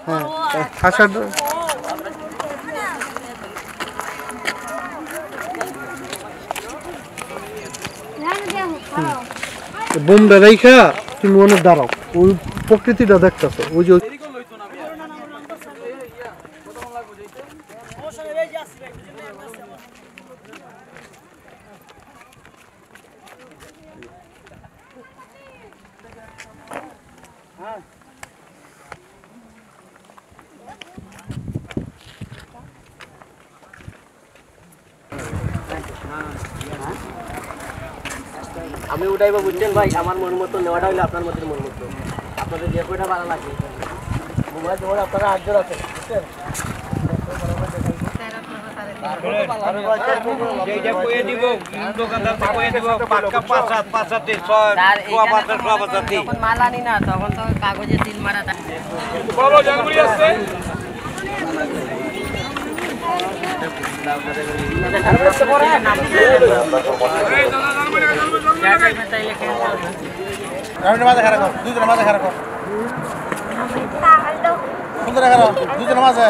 হ্যাঁ আসার বোমটা রেখা তুমি অনেক দাঁড়াও ওই প্রকৃতিটা দেখতেছো ওই যে আমি উঠাইবো বুঝছেন ভাই, আমার মন মতো নেওয়াটা হইলে আপনার মধ্যে মন মতো, আপনাদের যে কয়টা ভালো লাগে মোবাইল তোমার আপনারা 8 জন আছে বুঝছেন। মাল আনি না তখন তো কাগজে সিল মারা থাকে। মাঝে খারাপ দুজনের মাঝে খারাপ সুন্দর খারাপ দুজনের মাঝে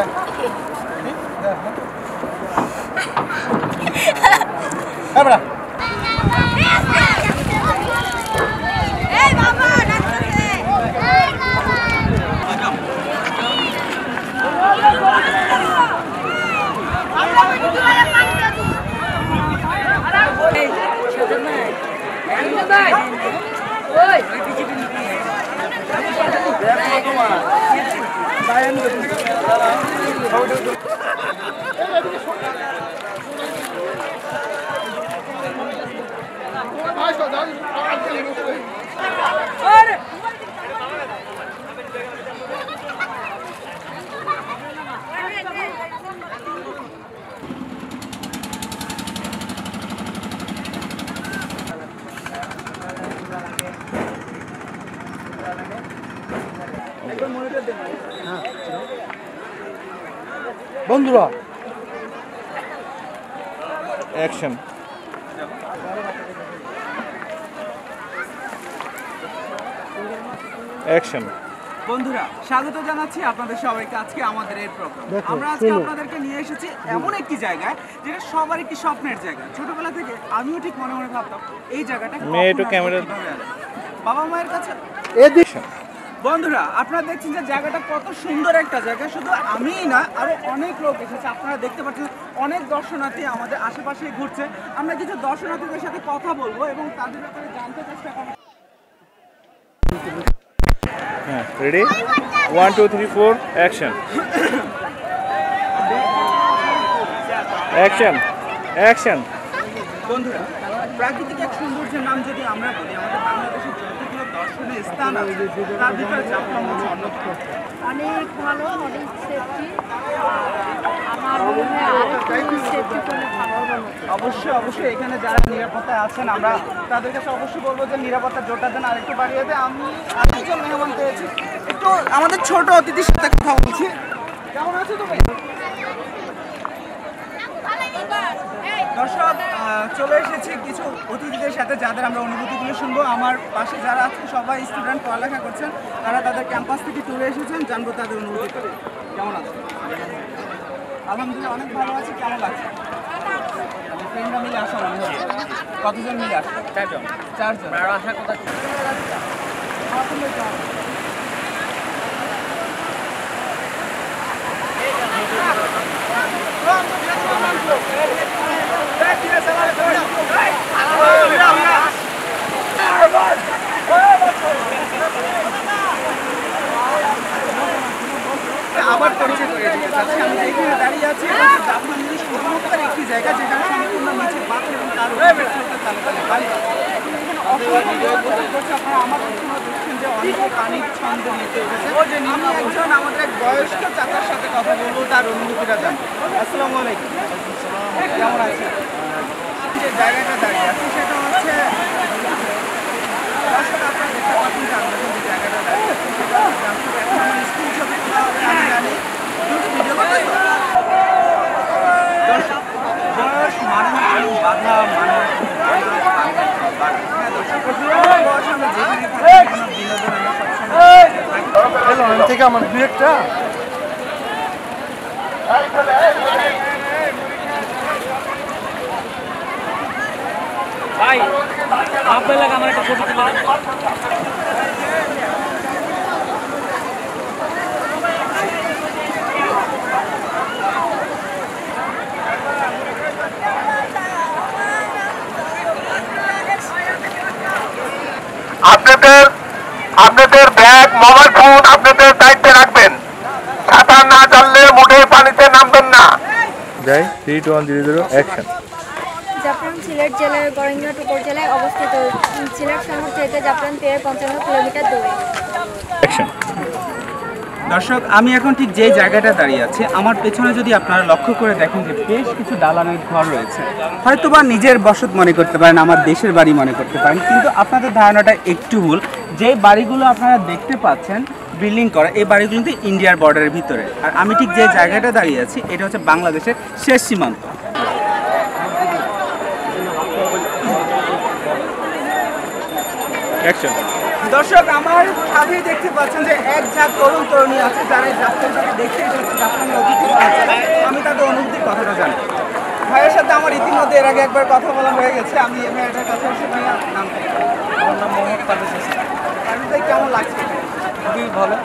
বন্ধুরা অ্যাকশন অ্যাকশন বন্ধুরা স্বাগত জানাচ্ছি আপনাদের সবাইকে আজকে আমাদের এই প্রোগ্রাম। আমরা আজকে আপনাদেরকে নিয়ে এসেছি এমন একটি জায়গায় যেটা সবার একটি স্বপ্নের জায়গা। ছোটবেলা থেকে আমিও ঠিক মনে মনে ভাবতাম এই জায়গাটা বাবা মায়ের কাছে। বন্ধুরা আপনারা দেখছেন যে জায়গাটা কত সুন্দর একটা জায়গা, শুধু আমিই না আরো অনেক লোক এসেছে। আপনারা দেখতে পাচ্ছেন অনেক দর্শনার্থী আমাদের আশেপাশে ঘুরছে। আমরা কিছু দর্শনার্থীদের সাথে কথা বলবো এবং তাদের ব্যাপারে জানতে চেষ্টা করবো। Ready 1 2 3 4 action action action. বন্ধুরা প্রাকৃতিক এক সৌন্দর্যের নাম যদি আমরা বলি, আমাদের বাংলাদেশের যতগুলো দর্শনীয় স্থান আছে তার ভিতরে জাফলং হচ্ছে অন্যতম। অনেক ভালো, অনেক সেফটি। আমার মনে হয় আরেকটু সেফটি করলে ভালো হবে। অবশ্যই অবশ্যই এখানে যারা নিরাপত্তায় আছেন আমরা তাদের কাছে অবশ্যই বলবো যে নিরাপত্তা জোরটা দেন আরেকটু বাড়িয়ে দেয়। আমি আরেকজন মেহমান পেয়েছি, একটু আমাদের ছোট অতিথির সাথে কথা বলছি। কেমন আছো তুমি? দর্শক চলে এসেছি কিছু অতিথিদের সাথে যাদের আমরা অনুভূতিগুলো শুনবো। আমার পাশে যারা আছেন সবাই স্টুডেন্ট, পড়ালেখা করছেন, তারা তাদের ক্যাম্পাস থেকে ট্যুরে এসেছেন, জানবো তাদের অনুভূতি। কেমন আছে? আলহামদুলিল্লাহ অনেক ভালো আছে। কেমন লাগছে? ফ্রেন্ডরা মিলে আসা মনে হয়। কতজন মিলে আসে? 4 জন। 4 জন। আর আসার কথা আবার পরিচয় করে দিতে চাচ্ছি। আমি এখানে দাঁড়িয়ে আছি জাফলংয়ের শুধুমাত্র একটি জায়গা যেখানে সম্পূর্ণ নিচে পাথর এবং তার উপরে তালে তালে বালি। আপনারা আমার পেছনে দেখছেন যে অনেকে পানির ছন্দ নিতে এসেছে। আমি একজন আমাদের এক বয়স্ক চাচার সাথে কথা বলবো, তার অনুভূতিটা জানবো। আসসালামু আলাইকুম, কেমন আছেন? যে জায়গাটা দাঁড়িয়ে আছি সেটা হচ্ছে আপনারা দেখতে পাচ্ছেন যে আমরা যে জায়গাটা দাঁড়িয়ে আছি সেটা স্কুল ছবি তোলা হবে আমি জানি। ভিডিও বয়স মানুষ বাধা মানুষ থেকে আমার দু একটা ভাই আপনার লাগে আমার একটা ছবি তুলে আপনাদের ব্যাগ মোবাইল ফোন আপনাদের দায়িত্বে রাখবেন। সাঁতার না জানলে মোটেই পানিতে নামবেন না। যাই 3, 2, 1, 0, 0 অ্যাকশন। জাফরান সিলেট জেলার গড়াইঘাট উপজেলায় অবস্থিত। সিলেট শহর থেকে জাফরান পেয়ে 55 কিলোমিটার দূরে। অ্যাকশন। দর্শক, আমি এখন ঠিক যেই জায়গাটা দাঁড়িয়ে আছি, আমার পেছনে যদি আপনারা লক্ষ্য করে দেখেন যে বেশ কিছু দালানের ঘর রয়েছে। হয়তোবা নিজের বসত মনে করতে পারেন, আমার দেশের বাড়ি মনে করতে পারেন, কিন্তু আপনাদের ধারণাটা একটু ভুল। যে বাড়িগুলো আপনারা দেখতে পাচ্ছেন বিল্ডিং করা, এই বাড়িগুলো কিন্তু ইন্ডিয়ার বর্ডারের ভিতরে। আর আমি ঠিক যে জায়গাটা দাঁড়িয়ে আছি, এটা হচ্ছে বাংলাদেশের শেষ সীমান্ত। অ্যাকশন। দর্শক, আমার সাথেই দেখতে পাচ্ছেন যে এক ঝাঁক তরুণ তরুণী আছে যারা এই যাত্রাটাকে দেখতে এসেছে, যাত্রার অতিথি আছে। আমি তাদের অনুভূতির কথাটা জানি। ভাইয়ের সাথে আমার ইতিমধ্যে এর আগে একবার কথা বলা হয়ে গেছে। আমি এই ভাইয়ের কাছে এসে ভাইয়া নাম আমার নাম মোহাম্মদ পারভেজ হোসেন। পারভেজ ভাই, কেমন লাগছে? খুবই ভালো,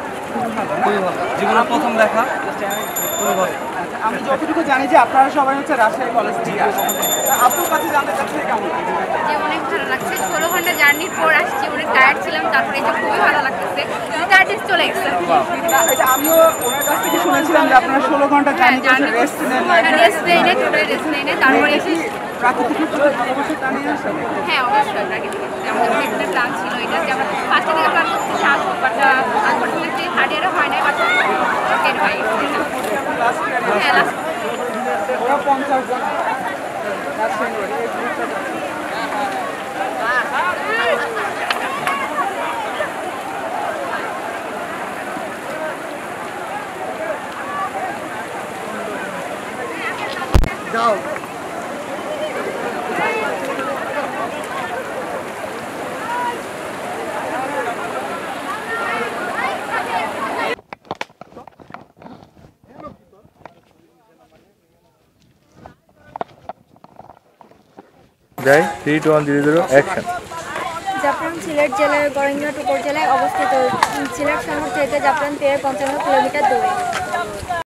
খুবই ভালো। জীবনের প্রথম দেখা, খুবই ভালো। আচ্ছা, আমি যতটুকু জানি যে আপনারা সবাই হচ্ছে রাজশাহী কলেজ থেকে আসেন। আপনার কাছে জানতে চাচ্ছি কেমন লাগছে? যে অনেক ভালো লাগছে। 16 ঘন্টা জার্নির পর আসছি, অনেক টায়ার্ড ছিলাম, তারপরে এটা খুবই ভালো লাগতেছে। টায়ার্ডনেস চলে গেছে। এটা আমিও ওনার কাছ থেকে শুনেছিলাম যে আপনারা 16 ঘন্টা জার্নি করেছেন, রেস্ট নেন না। রেস্ট নেই না, টোটাল রেস্ট নেই না, তারপরে এসে প্রাকৃতিক ভালোবাসা টানিয়ে আসেন। হ্যাঁ অবশ্যই প্রাকৃতিক। আমাদের অনেকটা প্ল্যান ছিল এটা, যে আমরা ফার্স্ট থেকে প্ল্যান করতেছি আসবো, বাট আনফর্চুনেটলি থার্ড ইয়ারে হয় নাই, বাট বের হয়। হ্যাঁ লাস্ট ওরা 50 জন রাজশাহী। যাও যাই 3, 2, 1, 0, 0 অ্যাকশন। জাফরান সিলেট জেলার গড়াইঘাট উপজেলায় অবস্থিত। সিলেট শহর থেকে জাফরান পেয়ে 55 কিলোমিটার দূরে।